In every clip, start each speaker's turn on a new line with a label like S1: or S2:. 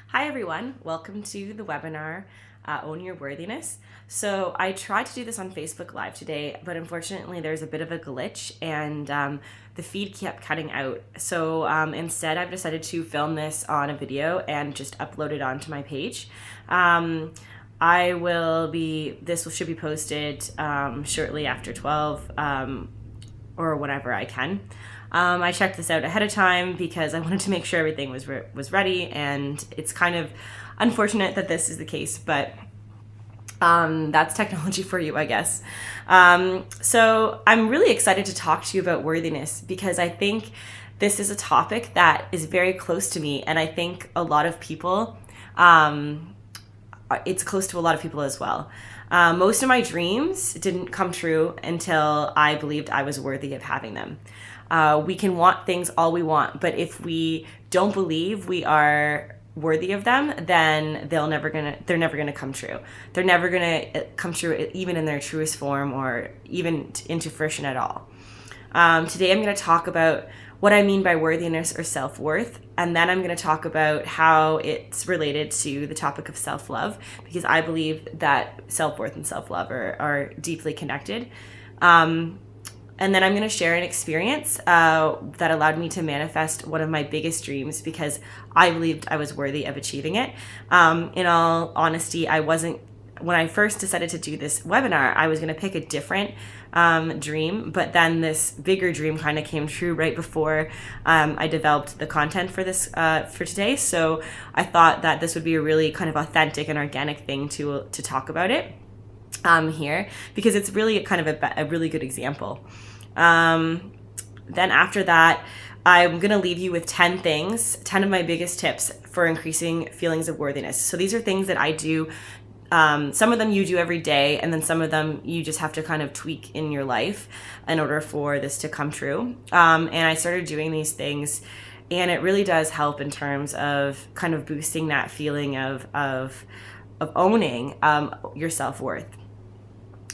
S1: Hi everyone, welcome to the webinar, Own Your Worthiness. So I tried to do this on Facebook Live today, but unfortunately there's a bit of a glitch and the feed kept cutting out. So instead I've decided to film this on a video and just upload it onto my page. This should be posted shortly after 12 or whenever I can. I checked this out ahead of time because I wanted to make sure everything was ready, and it's kind of unfortunate that this is the case, but that's technology for you, I guess. So I'm really excited to talk to you about worthiness because I think this is a topic that is very close to me, and I think a lot of people, it's close to a lot of people as well. Most of my dreams didn't come true until I believed I was worthy of having them. We can want things all we want, but if we don't believe we are worthy of them, then they're never gonna come true. They're never gonna come true, even in their truest form or even into fruition at all. Today I'm gonna talk about what I mean by worthiness or self-worth, and then I'm going to talk about how it's related to the topic of self-love, because I believe that self-worth and self-love are deeply connected. And then I'm going to share an experience that allowed me to manifest one of my biggest dreams because I believed I was worthy of achieving it. In all honesty, when I first decided to do this webinar, I was going to pick a different dream, but then this bigger dream kind of came true right before I developed the content for this for today. So I thought that this would be a really kind of authentic and organic thing to talk about it here, because it's really kind of a really good example. Then after that, I'm going to leave you with 10 of my biggest tips for increasing feelings of worthiness. So these are things that I do. Some of them you do every day, and then some of them you just have to kind of tweak in your life in order for this to come true. And I started doing these things, and it really does help in terms of kind of boosting that feeling of owning your self-worth.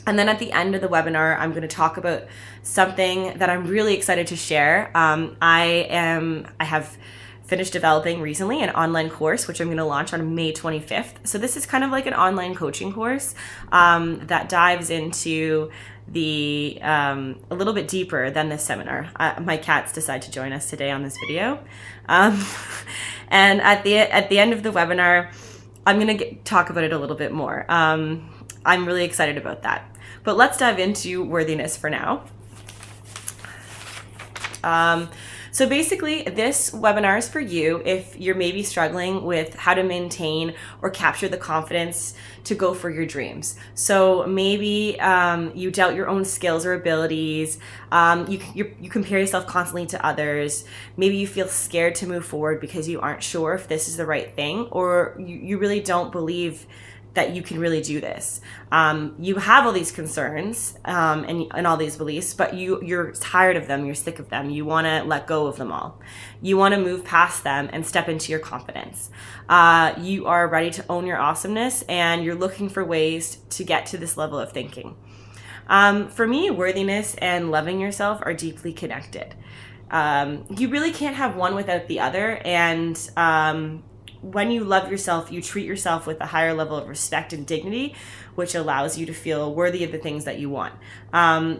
S1: And then at the end of the webinar, I'm going to talk about something that I'm really excited to share. I have finished developing recently an online course, which I'm going to launch on May 25th. So this is kind of like an online coaching course that dives into a little bit deeper than this seminar. My cats decide to join us today on this video. And at the end of the webinar, I'm going to talk about it a little bit more. I'm really excited about that. But let's dive into worthiness for now. So basically, this webinar is for you if you're maybe struggling with how to maintain or capture the confidence to go for your dreams. So maybe you doubt your own skills or abilities. You compare yourself constantly to others. Maybe you feel scared to move forward because you aren't sure if this is the right thing, or you really don't believe that you can really do this. You have all these concerns and all these beliefs, but you're tired of them, you're sick of them, you want to let go of them all. You want to move past them and step into your confidence. You are ready to own your awesomeness, and you're looking for ways to get to this level of thinking. For me, worthiness and loving yourself are deeply connected. You really can't have one without the other, and when you love yourself, you treat yourself with a higher level of respect and dignity, which allows you to feel worthy of the things that you want.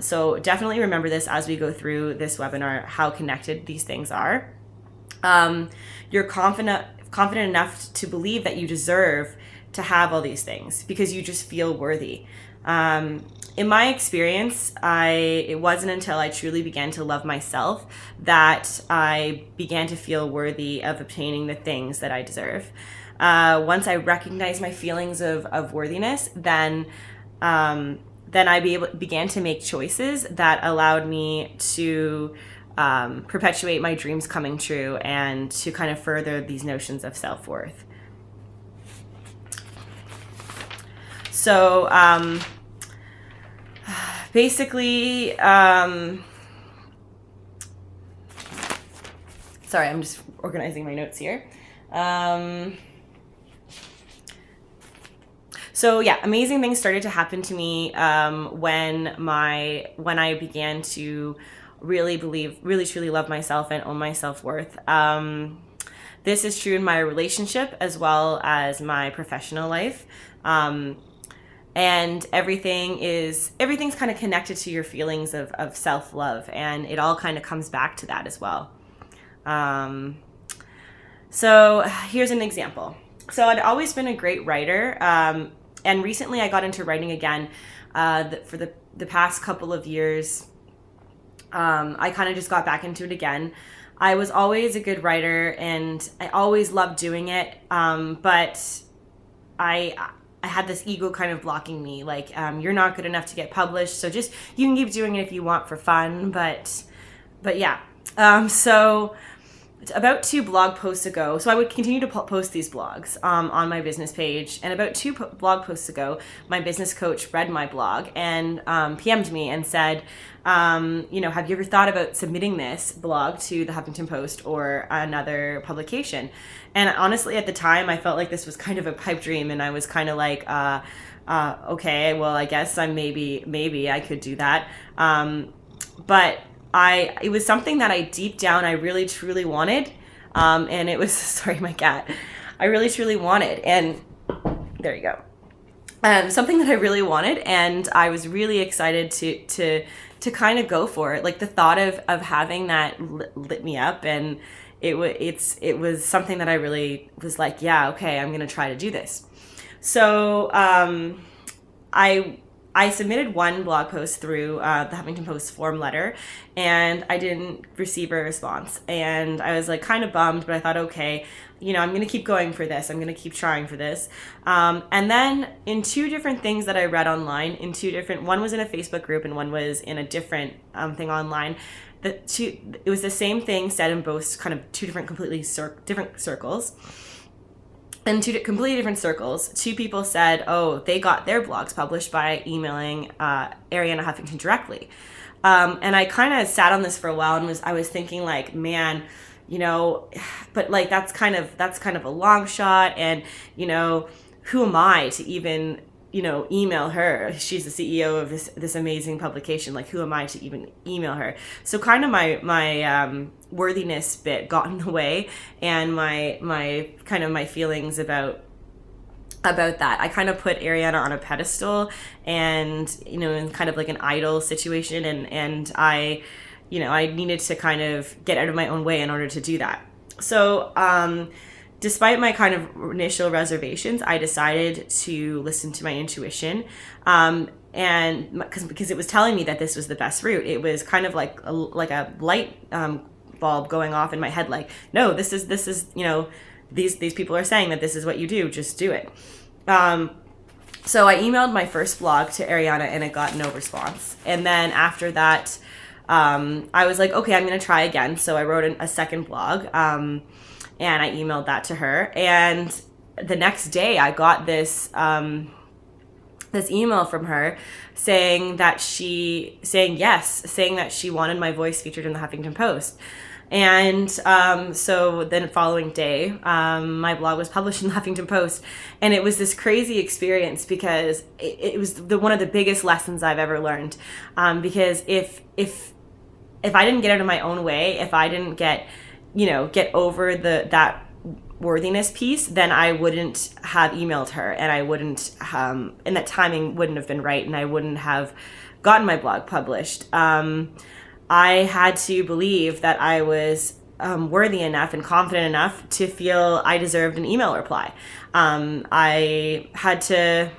S1: So definitely remember this as we go through this webinar, how connected these things are. You're confident enough to believe that you deserve to have all these things because you just feel worthy. In my experience, it wasn't until I truly began to love myself that I began to feel worthy of obtaining the things that I deserve. Once I recognized my feelings of worthiness, then I began to make choices that allowed me to perpetuate my dreams coming true and to kind of further these notions of self-worth. So, basically, sorry, I'm just organizing my notes here. So yeah, amazing things started to happen to me when I began to really truly love myself and own my self-worth. This is true in my relationship as well as my professional life. And everything's kind of connected to your feelings of self-love, and it all kind of comes back to that as well. So here's an example. So I'd always been a great writer, and recently I got into writing again. For the past couple of years, I kind of just got back into it again. I was always a good writer, and I always loved doing it, but I had this ego kind of blocking me, like, you're not good enough to get published, so just, you can keep doing it if you want for fun, but yeah. So about 2 blog posts ago, so I would continue to post these blogs on my business page, and about 2 blog posts ago, my business coach read my blog and PM'd me and said, have you ever thought about submitting this blog to the Huffington Post or another publication? And honestly, at the time, I felt like this was kind of a pipe dream, and I was kind of like, okay, well, I guess maybe I could do that. But it was something that deep down, I really truly wanted. And it was, sorry, my cat, I really truly wanted. And there you go. Something that I really wanted. And I was really excited to kind of go for it. Like, the thought of having that lit me up, and it was something that I really was like, yeah, okay, I'm going to try to do this. So, I submitted 1 blog post through the Huffington Post form letter, and I didn't receive a response. And I was like kind of bummed, but I thought, okay, I'm going to keep going for this. I'm going to keep trying for this. And then in 2 different things that I read online, one was in a Facebook group and one was in a different thing online. It was the same thing said in both kind of 2 different completely different circles. In 2 completely different circles, 2 people said, oh, they got their blogs published by emailing Ariana Huffington directly. And I kind of sat on this for a while, and I was thinking, like, man, but like that's kind of a long shot, and who am I to even email her? She's the CEO of this amazing publication. Like, who am I to even email her? So kind of my worthiness bit got in the way, and my kind of my feelings about that. I kind of put Ariana on a pedestal, and in kind of like an idol situation, and I needed to kind of get out of my own way in order to do that. So despite my kind of initial reservations, I decided to listen to my intuition, and because it was telling me that this was the best route. It was kind of like a light bulb going off in my head, like, no, this is these people are saying that this is what you do, just do it. So I emailed my first blog to Ariana, and it got no response. And then after that, I was like, okay, I'm going to try again. So I wrote a second blog, and I emailed that to her. And the next day I got this email from her saying that she wanted my voice featured in the Huffington Post. And so then the following day, my blog was published in the Huffington Post, and it was this crazy experience because it was one of the biggest lessons I've ever learned. Because if I didn't get out of my own way, if I didn't get over that worthiness piece, then I wouldn't have emailed her, and I wouldn't, and that timing wouldn't have been right, and I wouldn't have gotten my blog published. I had to believe that I was worthy enough and confident enough to feel I deserved an email reply. I had to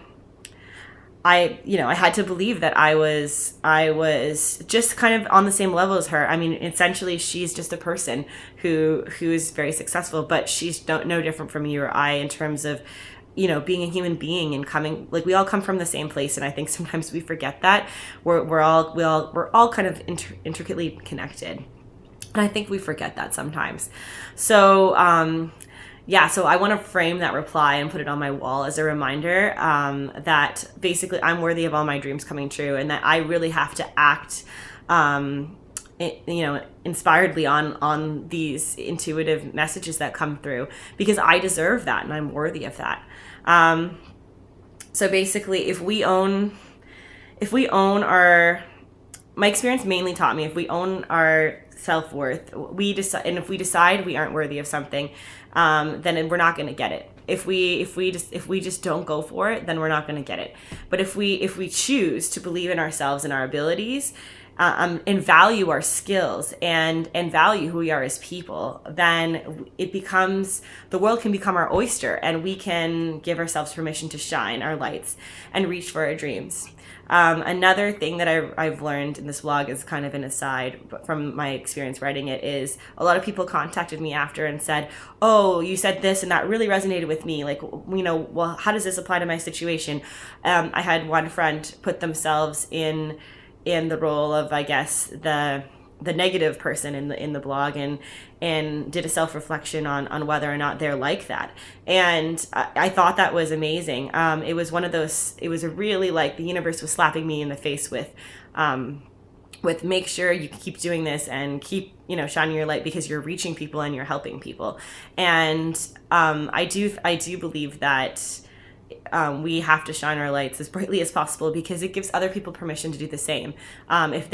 S1: believe that I was just kind of on the same level as her. I mean, essentially, she's just a person who's very successful, but she's no different from you or I in terms of, being a human being and coming, like, we all come from the same place. And I think sometimes we forget that we're all kind of intricately connected. And I think we forget that sometimes. So, so I want to frame that reply and put it on my wall as a reminder that basically I'm worthy of all my dreams coming true, and that I really have to act, inspiredly on these intuitive messages that come through, because I deserve that and I'm worthy of that. So basically, if we own our, my experience mainly taught me, if we own our self-worth, we decide, and if we decide we aren't worthy of something, then we're not going to get it. If we just don't go for it, then we're not going to get it. But if we choose to believe in ourselves and our abilities, and value our skills and value who we are as people, then the world can become our oyster, and we can give ourselves permission to shine our lights and reach for our dreams. Another thing that I've learned in this vlog is kind of an aside from my experience writing it, is a lot of people contacted me after and said, oh, you said this and that really resonated with me. Like, well, how does this apply to my situation? I had one friend put themselves in the role of, I guess, the negative person in the blog, and did a self-reflection on whether or not they're like that. And I thought that was amazing. It was one of those, it was a really, like, the universe was slapping me in the face with make sure you keep doing this and keep, shining your light, because you're reaching people and you're helping people. And I do believe that we have to shine our lights as brightly as possible, because it gives other people permission to do the same. If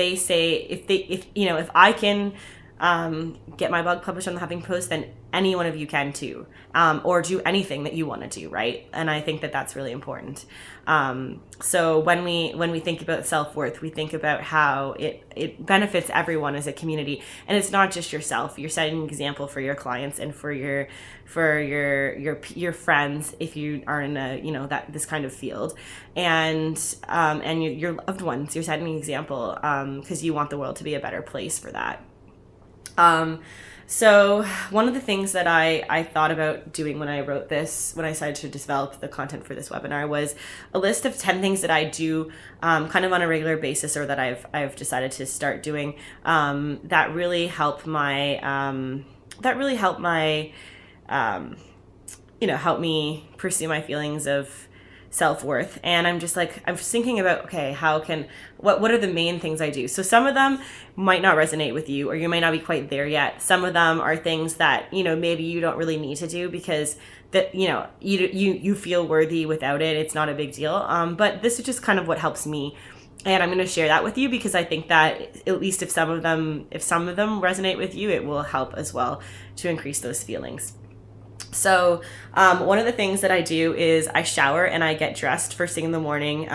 S1: I can get my blog published on the Huffington Post, then any one of you can too, or do anything that you want to do, right? And I think that that's really important. So when we think about self-worth, we think about how it benefits everyone as a community, and it's not just yourself. You're setting an example for your clients and for your friends, if you are in this kind of field, and your loved ones. You're setting an example because you want the world to be a better place for that. So one of the things that I thought about doing when I wrote this, when I decided to develop the content for this webinar, was a list of 10 things that I do kind of on a regular basis, or that I've decided to start doing, that really help help me pursue my feelings of self-worth. And I'm thinking about, okay, what are the main things I do? So some of them might not resonate with you, or you might not be quite there yet. Some of them are things that, maybe you don't really need to do, because that, you feel worthy without it. It's not a big deal. But this is just kind of what helps me. And I'm going to share that with you, because I think that at least if some of them resonate with you, it will help as well to increase those feelings. So one of the things that I do is I shower and I get dressed first thing in the morning,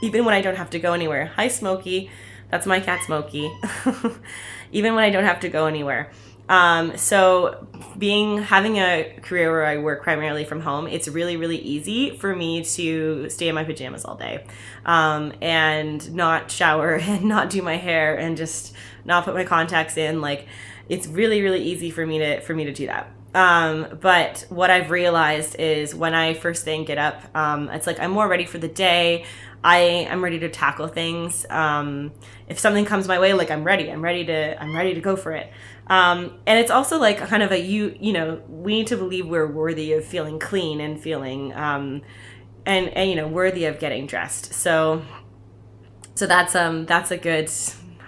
S1: even when I don't have to go anywhere. Hi, Smokey. That's my cat, Smokey. Even when I don't have to go anywhere. So having a career where I work primarily from home, it's really, really easy for me to stay in my pajamas all day, and not shower and not do my hair and just not put my contacts in. Like, it's really, really easy for me to do that. But what I've realized is when I first thing get up, it's like I'm more ready for the day. I'm ready to tackle things. If something comes my way, like I'm ready to go for it. And it's also like kind of we need to believe we're worthy of feeling clean and feeling, and worthy of getting dressed. So that's a good,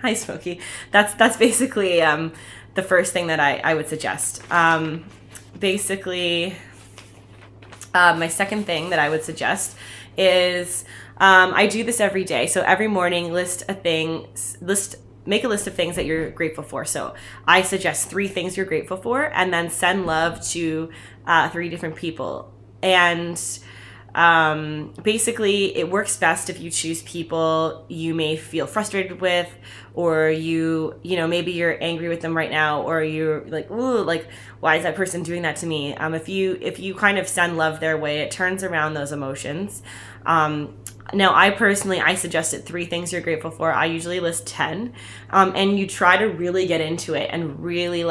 S1: hi, Smokey. That's basically, the first thing that I would suggest. Basically, my second thing that I would suggest is, I do this every day. So every morning, make a list of things that you're grateful for. So I suggest 3 things you're grateful for, and then send love to 3 different people. And basically, it works best if you choose people you may feel frustrated with, or maybe you're angry with them right now, or you're like, ooh, like, why is that person doing that to me? If you kind of send love their way, it turns around those emotions. Now, I suggested 3 things you're grateful for. I usually list 10, and you try to really get into it and really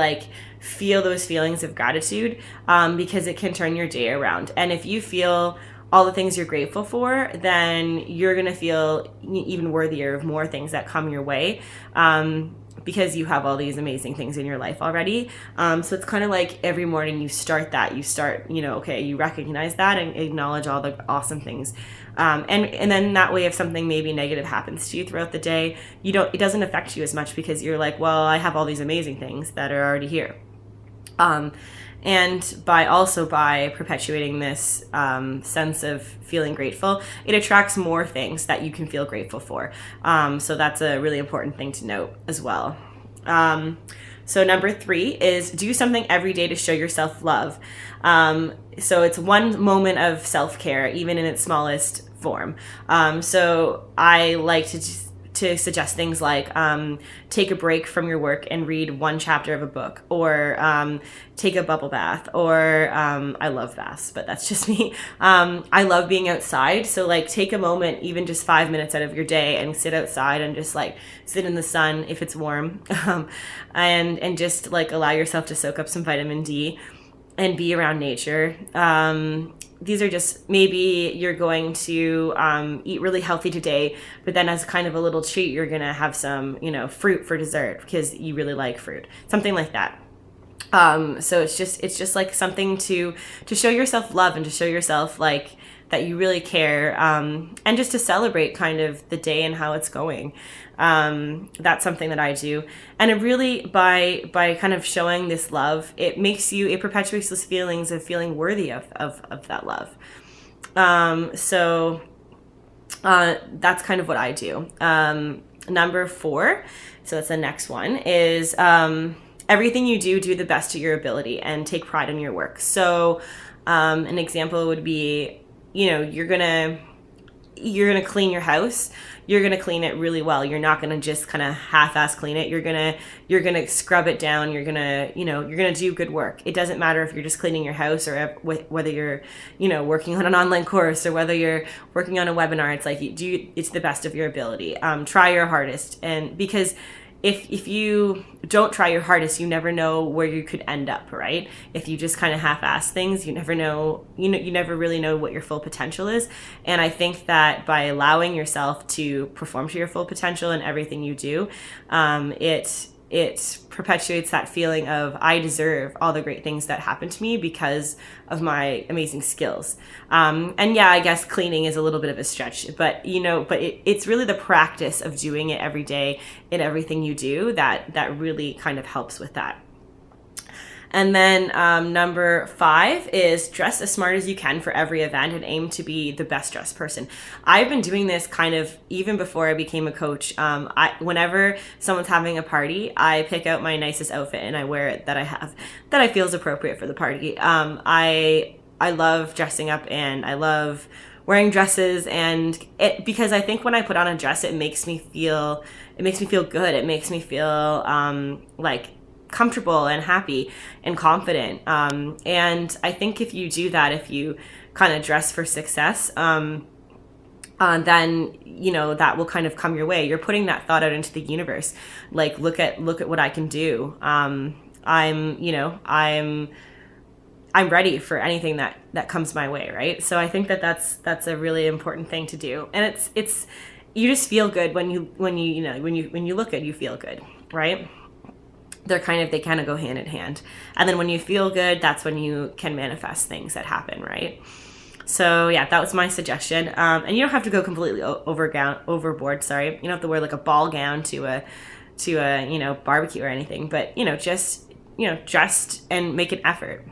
S1: feel those feelings of gratitude, because it can turn your day around. And if you feel all the things you're grateful for, then you're going to feel even worthier of more things that come your way, because you have all these amazing things in your life already. So it's kind of like every morning you start, you recognize that and acknowledge all the awesome things. And then that way, if something maybe negative happens to you throughout the day, it doesn't affect you as much, because you're like, well, I have all these amazing things that are already here. And by perpetuating this sense of feeling grateful, it attracts more things that you can feel grateful for. So that's a really important thing to note as well. So number 3 is do something every day to show yourself love. So it's one moment of self-care, even in its smallest form. So I like to suggest things like take a break from your work and read one chapter of a book, or take a bubble bath, or I love baths, but that's just me. I love being outside, so like take a moment, even just 5 minutes out of your day, and sit outside and just like sit in the sun if it's warm, and just like allow yourself to soak up some vitamin D and be around nature. These are just, maybe you're going to eat really healthy today, but then as kind of a little treat, you're going to have some, fruit for dessert because you really like fruit, something like that. So it's just like something to show yourself love and to show yourself like that you really care, and just to celebrate kind of the day and how it's going. That's something that I do. And it really, by kind of showing this love, it perpetuates those feelings of feeling worthy of that love. So that's kind of what I do. Number 4, so that's the next one, is everything you do the best to your ability and take pride in your work. So an example would be, you're gonna clean your house. You're gonna clean it really well. You're not gonna just kind of half-ass clean it. You're gonna scrub it down. You're gonna do good work. It doesn't matter if you're just cleaning your house, or whether you're working on an online course, or whether you're working on a webinar. It's like it's the best of your ability. Try your hardest, and because if you don't try your hardest, you never know where you could end up, right? If you just kind of half-ass things, you never know, you never really know what your full potential is. And I think that by allowing yourself to perform to your full potential in everything you do, it perpetuates that feeling of I deserve all the great things that happen to me because of my amazing skills. And yeah, I guess cleaning is a little bit of a stretch, but it's really the practice of doing it every day in everything you do that really kind of helps with that. And then number 5 is dress as smart as you can for every event and aim to be the best dressed person. I've been doing this kind of even before I became a coach. Whenever someone's having a party, I pick out my nicest outfit and I wear it that I feel is appropriate for the party. I love dressing up and I love wearing dresses, and because I think when I put on a dress, it makes me feel good. It makes me feel like comfortable and happy and confident. And I think if you do that, if you kind of dress for success, then, that will kind of come your way. You're putting that thought out into the universe. Like, look at what I can do. I'm ready for anything that comes my way. Right. So I think that's a really important thing to do. And it's, you just feel good when you look good, you feel good. Right. They kind of go hand in hand. And then when you feel good, that's when you can manifest things that happen, right? So yeah, that was my suggestion. And you don't have to go completely overboard. Sorry, you don't have to wear like a ball gown to a barbecue or anything. But just dressed and make an effort.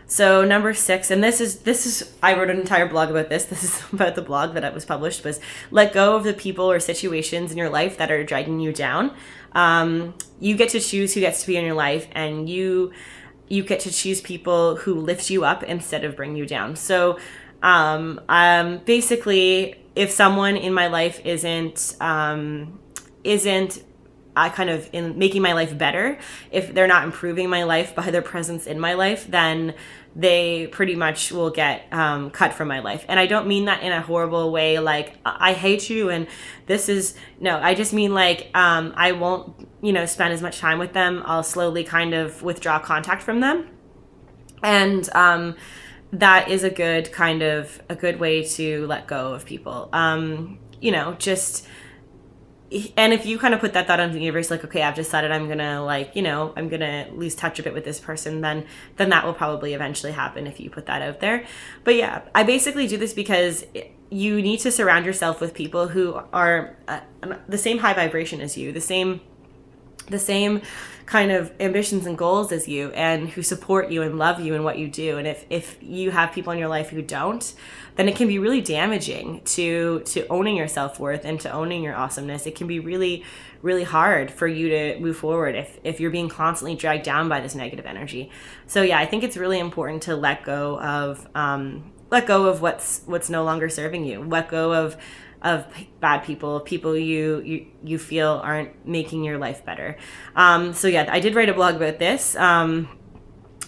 S1: So number 6, and this is I wrote an entire blog about this. This is about the blog that was published, was let go of the people or situations in your life that are dragging you down. You get to choose who gets to be in your life, and you get to choose people who lift you up instead of bring you down. So basically, if someone in my life isn't kind of in making my life better, if they're not improving my life by their presence in my life, then they pretty much will get cut from my life. And I don't mean that in a horrible way, like I hate you and I just mean like I won't spend as much time with them. I'll slowly kind of withdraw contact from them. And that is a good way to let go of people. And if you kind of put that thought on the universe, like, okay, I've decided I'm going to I'm going to lose touch a bit with this person, then that will probably eventually happen if you put that out there. But yeah, I basically do this because you need to surround yourself with people who are the same high vibration as you, the same the same kind of ambitions and goals as you, and who support you and love you and what you do. And if you have people in your life who don't, then it can be really damaging to owning your self-worth and to owning your awesomeness. It can be really, really hard for you to move forward if you're being constantly dragged down by this negative energy. So yeah, I think it's really important to let go of what's no longer serving you. Let go of bad people you feel aren't making your life better. So yeah, I did write a blog about this.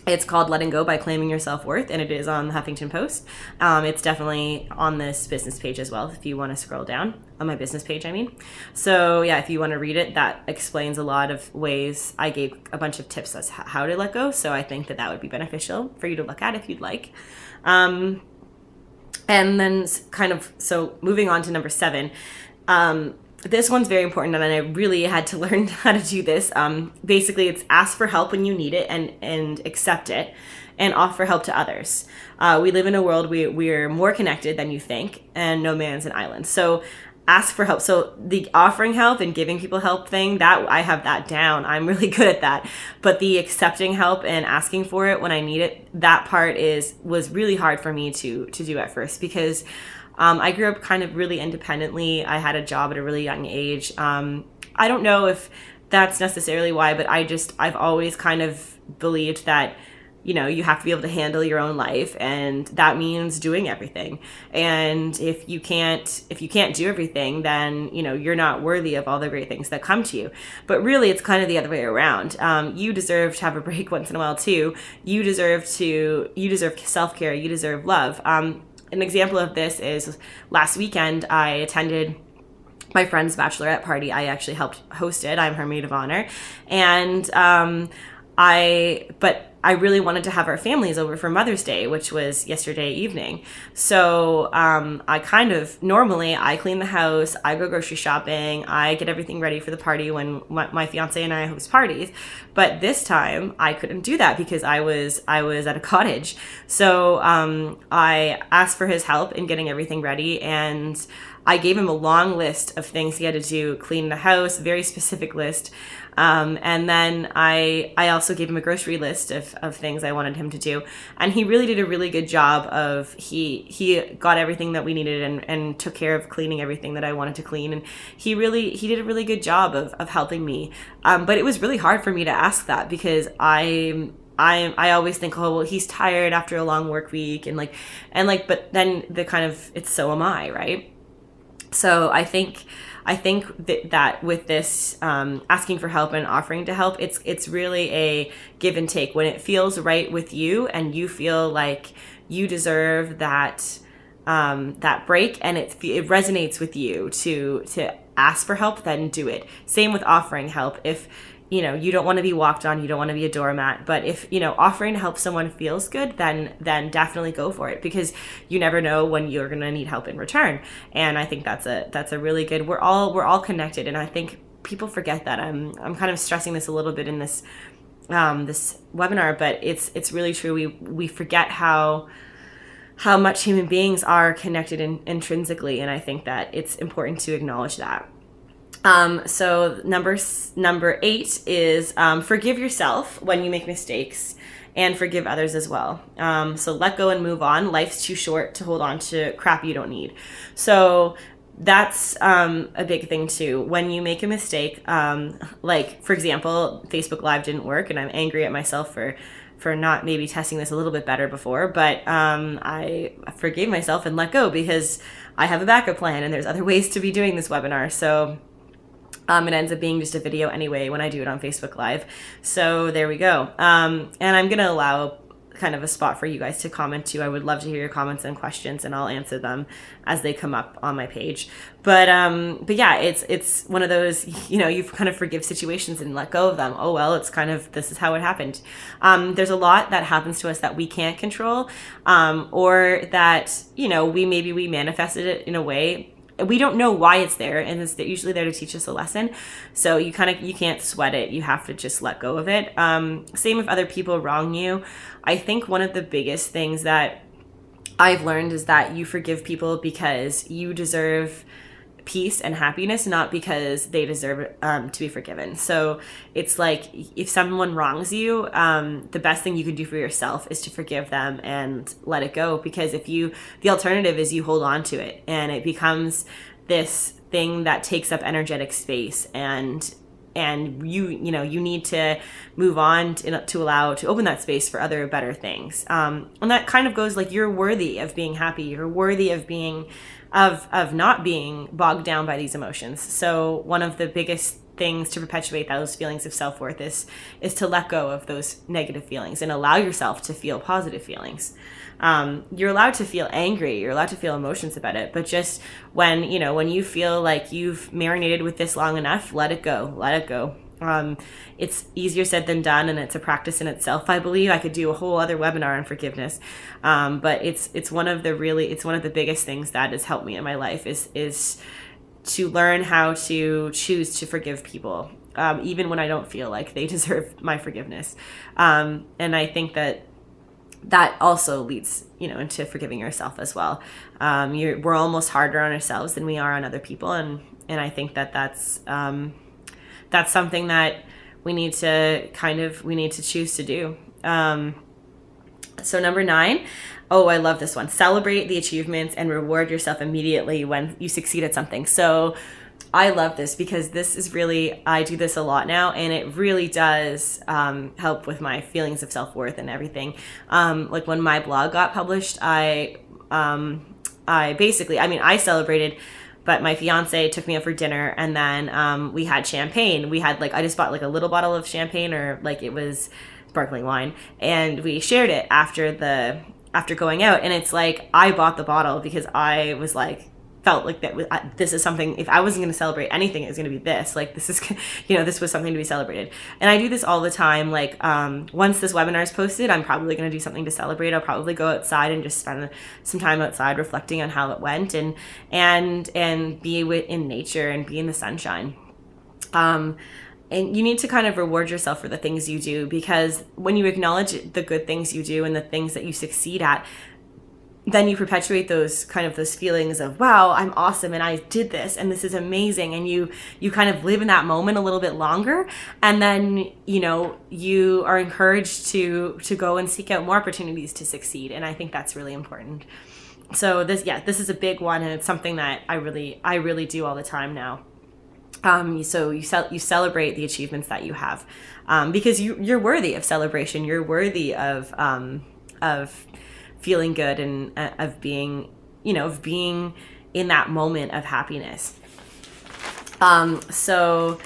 S1: It's called Letting Go by Claiming Your Self-Worth, and it is on the Huffington Post. It's definitely on this business page as well, if you want to scroll down. On my business page, I mean. So yeah, if you want to read it, that explains a lot of ways. I gave a bunch of tips as how to let go, so I think that would be beneficial for you to look at if you'd like. And then so moving on to number 7, this one's very important, and I really had to learn how to do this. Basically, it's ask for help when you need it and accept it, and offer help to others. We live in a world we're more connected than you think, and no man's an island. So ask for help. So the offering help and giving people help thing, that I have that down. I'm really good at that. But the accepting help and asking for it when I need it, that part was really hard for me to do at first, because I grew up kind of really independently. I had a job at a really young age. I don't know if that's necessarily why, but I've always kind of believed that, you have to be able to handle your own life, and that means doing everything. And if you can't do everything, then, you're not worthy of all the great things that come to you. But really, it's kind of the other way around. You deserve to have a break once in a while too. You deserve self-care. You deserve love. An example of this is last weekend, I attended my friend's bachelorette party. I actually helped host it. I'm her maid of honor. And I really wanted to have our families over for Mother's Day, which was yesterday evening. So normally I clean the house, I go grocery shopping, I get everything ready for the party when my fiance and I host parties. But this time I couldn't do that because I was at a cottage. So I asked for his help in getting everything ready, and I gave him a long list of things he had to do, clean the house, very specific list. And then I also gave him a grocery list of things I wanted him to do. And he really did a really good job of, he got everything that we needed and took care of cleaning everything that I wanted to clean. And he did a really good job of helping me. But it was really hard for me to ask that, because I always think, oh, well, he's tired after a long work week. But then it's so am I, right? So I think that with this asking for help and offering to help, it's really a give and take. When it feels right with you and you feel like you deserve that break, and it resonates with you to ask for help, then do it. Same with offering help. If you don't want to be walked on, you don't want to be a doormat, but if offering to help someone feels good, then definitely go for it, because you never know when you're going to need help in return. And I think that's a really good, we're all connected, and I think people forget that. I'm kind of stressing this a little bit in this webinar, but it's really true. We forget how much human beings are connected intrinsically, and I think that it's important to acknowledge that. So number 8 is forgive yourself when you make mistakes, and forgive others as well. So let go and move on. Life's too short to hold on to crap you don't need. So that's a big thing too. When you make a mistake, like for example, Facebook Live didn't work, and I'm angry at myself for not maybe testing this a little bit better before, but I forgave myself and let go, because I have a backup plan and there's other ways to be doing this webinar. So it ends up being just a video anyway when I do it on Facebook Live. So there we go. And I'm going to allow kind of a spot for you guys to comment too. I would love to hear your comments and questions, and I'll answer them as they come up on my page. But yeah, it's one of those, you kind of forgive situations and let go of them. Oh, well, this is how it happened. There's a lot that happens to us that we can't control, or that, we manifested it in a way. We don't know why it's there, and it's usually there to teach us a lesson. So you can't sweat it. You have to just let go of it. Same if other people wrong you. I think one of the biggest things that I've learned is that you forgive people because you deserve peace and happiness, not because they deserve to be forgiven. So it's like, if someone wrongs you, the best thing you can do for yourself is to forgive them and let it go. Because the alternative is you hold on to it, and it becomes this thing that takes up energetic space, and you need to move on to open that space for other better things. And that kind of goes like, you're worthy of being happy. You're worthy of being, of not being bogged down by these emotions. So one of the biggest things to perpetuate those feelings of self-worth is to let go of those negative feelings and allow yourself to feel positive feelings. You're allowed to feel angry, you're allowed to feel emotions about it, but just when you feel like you've marinated with this long enough, let it go. It's easier said than done, and it's a practice in itself. I believe I could do a whole other webinar on forgiveness, but it's one of the biggest things that has helped me in my life is to learn how to choose to forgive people, even when I don't feel like they deserve my forgiveness. And I think that also leads, into forgiving yourself as well. We're almost harder on ourselves than we are on other people, and I think that's something that we need to choose to do. So number 9. Oh, I love this one. Celebrate the achievements and reward yourself immediately when you succeed at something. So I love this because this is really, I do this a lot now, and it really does help with my feelings of self-worth and everything. Like when my blog got published, I celebrated, but my fiance took me out for dinner, and then we had champagne. I just bought like a little bottle of champagne, or like it was sparkling wine, and we shared it after going out. And it's like, I bought the bottle because I was like, felt like this is something, if I wasn't going to celebrate anything, it was going to be this. Like, this is, this was something to be celebrated. And I do this all the time. Like, once this webinar is posted, I'm probably going to do something to celebrate. I'll probably go outside and just spend some time outside reflecting on how it went, and be in nature and be in the sunshine. And you need to kind of reward yourself for the things you do, because when you acknowledge the good things you do and the things that you succeed at, then you perpetuate those feelings of, wow, I'm awesome, and I did this, and this is amazing, and you kind of live in that moment a little bit longer, and then you are encouraged to go and seek out more opportunities to succeed. And I think that's really important. So this is a big one, and it's something that I really do all the time now. So you celebrate the achievements that you have, because you're worthy of celebration. You're worthy of feeling good, and of being in that moment of happiness. So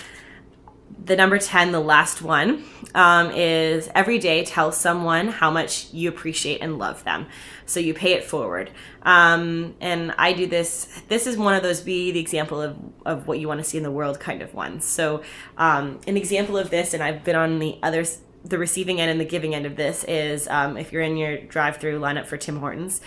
S1: the number 10, the last one, is every day tell someone how much you appreciate and love them. So you pay it forward. And I do this. This is one of those, be the example of what you want to see in the world kind of ones. So an example of this, and I've been on the receiving end and the giving end of this, is if you're in your drive-through, line up for Tim Hortons.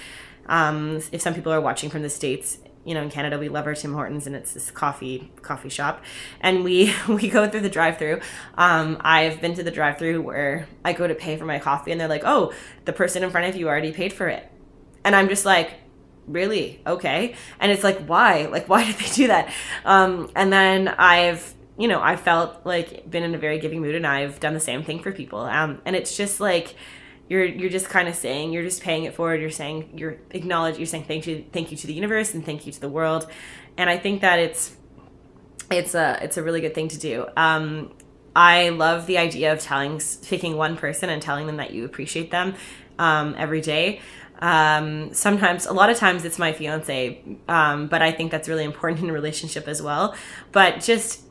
S1: If some people are watching from the States, in Canada, we love our Tim Hortons, and it's this coffee shop, and we go through the drive-through. I've been to the drive-through where I go to pay for my coffee, and they're like, "Oh, the person in front of you already paid for it," and I'm just like, "Really? Okay." And it's like, why? Like, why did they do that? And then I felt like been in a very giving mood, and I've done the same thing for people. And it's just like, you're just kind of saying, you're just paying it forward. You're saying, you're saying thank you to the universe, and thank you to the world. And I think that it's a really good thing to do. I love the idea of picking one person and telling them that you appreciate them every day. A lot of times it's my fiance, but I think that's really important in a relationship as well. But just,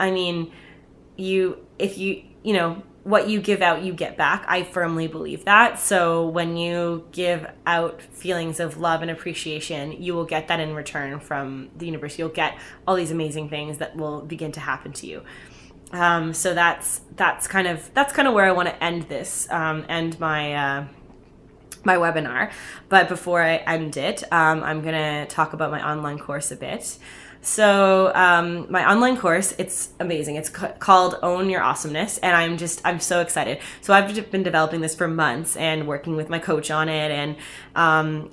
S1: what you give out, you get back. I firmly believe that. So when you give out feelings of love and appreciation, you will get that in return from the universe. You'll get all these amazing things that will begin to happen to you. So that's kind of where I want to end this, end my webinar. But before I end it, I'm going to talk about my online course a bit. So my online course, it's amazing. It's called Own Your Awesomeness, and I'm so excited. So I've been developing this for months and working with my coach on it. And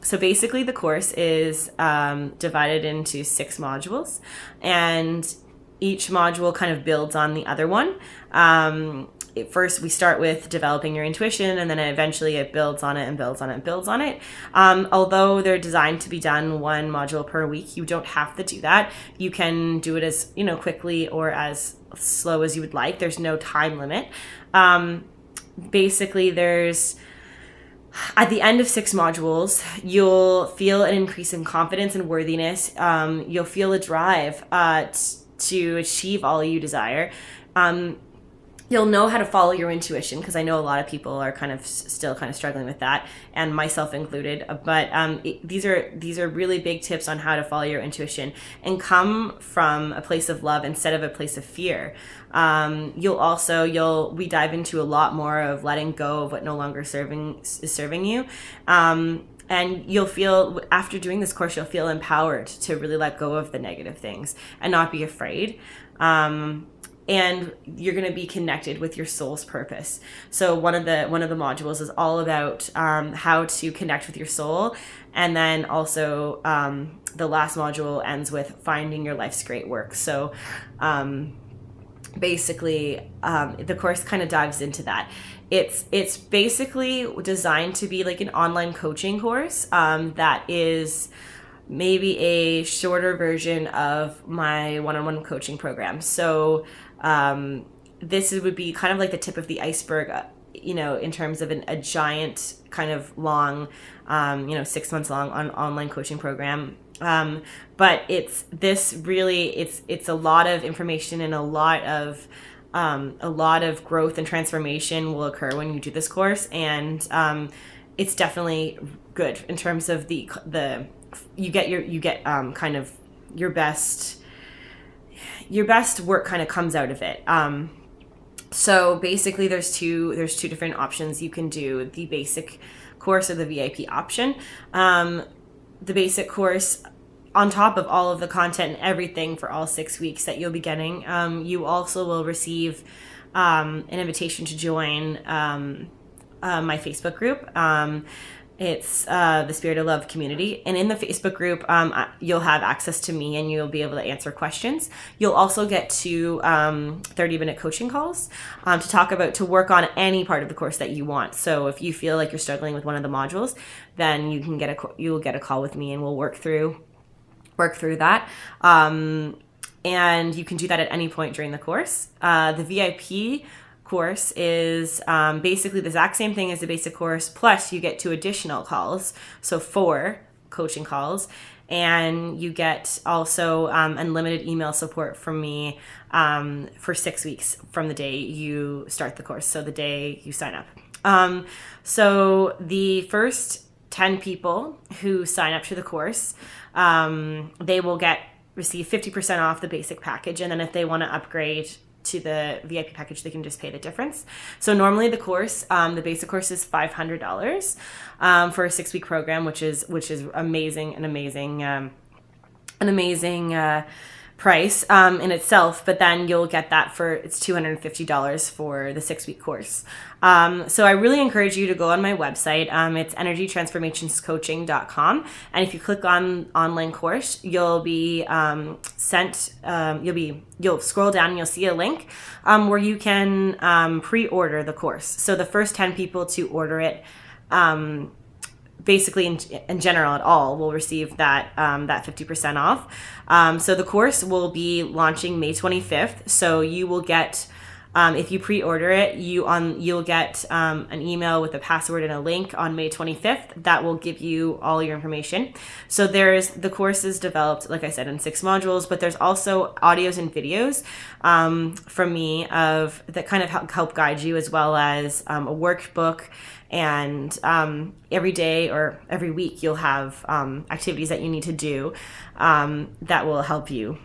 S1: so basically the course is divided into 6 modules, and each module kind of builds on the other one. First, we start with developing your intuition, and then eventually it builds on it and builds on it and builds on it. Although they're designed to be done 1 module per week, you don't have to do that. You can do it as quickly or as slow as you would like. There's no time limit. Basically, at the end of 6 modules, you'll feel an increase in confidence and worthiness. You'll feel a drive to achieve all you desire. You'll know how to follow your intuition, because I know a lot of people are still struggling with that, and myself included. But these are really big tips on how to follow your intuition and come from a place of love instead of a place of fear. We dive into a lot more of letting go of what no longer is serving you. And you'll feel, after doing this course, you'll feel empowered to really let go of the negative things and not be afraid. And you're going to be connected with your soul's purpose. So one of the modules is all about how to connect with your soul. And then also the last module ends with finding your life's great work. So basically the course kind of dives into that. It's basically designed to be like an online coaching course that is maybe a shorter version of my one-on-one coaching program. So this would be kind of like the tip of the iceberg, in terms of a giant kind of long, 6 months long online coaching program. But it's a lot of information, and a lot of growth and transformation will occur when you do this course. And it's definitely good in terms of you get kind of your best work kind of comes out of it. So basically there's two different options. You can do the basic course or the VIP option. The basic course, on top of all of the content and everything for all 6 weeks that you'll be getting, you also will receive an invitation to join my Facebook group. It's the Spirit of Love community. And in the Facebook group, you'll have access to me, and you'll be able to answer questions. You'll also get 2 30-minute coaching calls to work on any part of the course that you want. So if you feel like you're struggling with one of the modules, then you'll get a call with me, and we'll work through that. And you can do that at any point during the course. The VIP course is basically the exact same thing as the basic course, plus you get 2 additional calls, so 4 coaching calls, and you get also unlimited email support from me for 6 weeks from the day you start the course, so the day you sign up. So the first 10 people who sign up to the course, they will receive 50% off the basic package, and then if they want to upgrade to the VIP package, they can just pay the difference. So normally the course, the basic course is $500 for a 6-week program, which is amazing, an amazing price in itself. But then you'll get that it's $250 for the 6-week course. So I really encourage you to go on my website. It's energytransformationscoaching.com, and if you click on online course, you'll be you'll scroll down and you'll see a link where you can pre-order the course. So the first 10 people to order it, basically in general at all, will receive that 50% off. So the course will be launching May 25th. So you will get, if you pre-order it, you'll get an email with a password and a link on May 25th that will give you all your information. So the course is developed, like I said, in 6 modules, but there's also audios and videos from me that kind of help guide you, as well as a workbook. And every day or every week you'll have activities that you need to do that will help you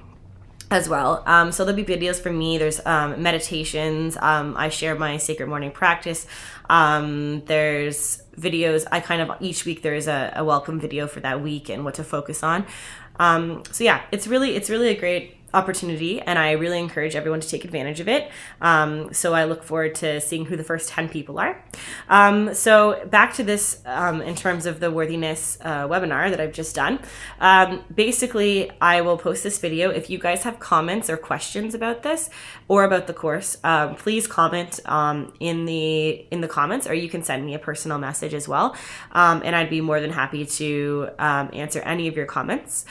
S1: as well. So there'll be videos from me. There's meditations. I share my sacred morning practice. There's videos. I kind of each week there's a welcome video for that week and what to focus on. So yeah, it's really a great opportunity, and I really encourage everyone to take advantage of it. So I look forward to seeing who the first 10 people are. So back to this, in terms of the worthiness webinar that I've just done. Basically, I will post this video. If you guys have comments or questions about this or about the course, please comment in the comments, or you can send me a personal message as well. And I'd be more than happy to answer any of your comments.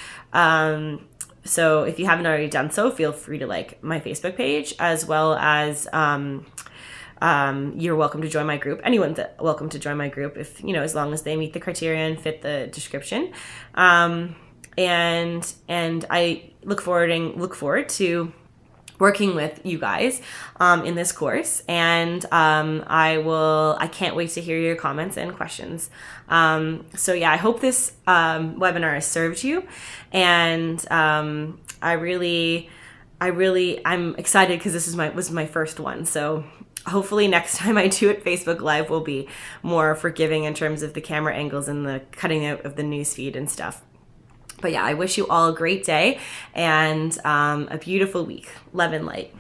S1: So if you haven't already done so, feel free to like my Facebook page, as well as you're welcome to join my group. Anyone's welcome to join my group if, as long as they meet the criteria and fit the description. And I look forward to working with you guys in this course, and I can't wait to hear your comments and questions. So yeah, I hope this webinar has served you, and I'm excited because this was my first one. So hopefully next time I do it, Facebook Live will be more forgiving in terms of the camera angles and the cutting out of the newsfeed and stuff. But yeah, I wish you all a great day and a beautiful week. Love and light.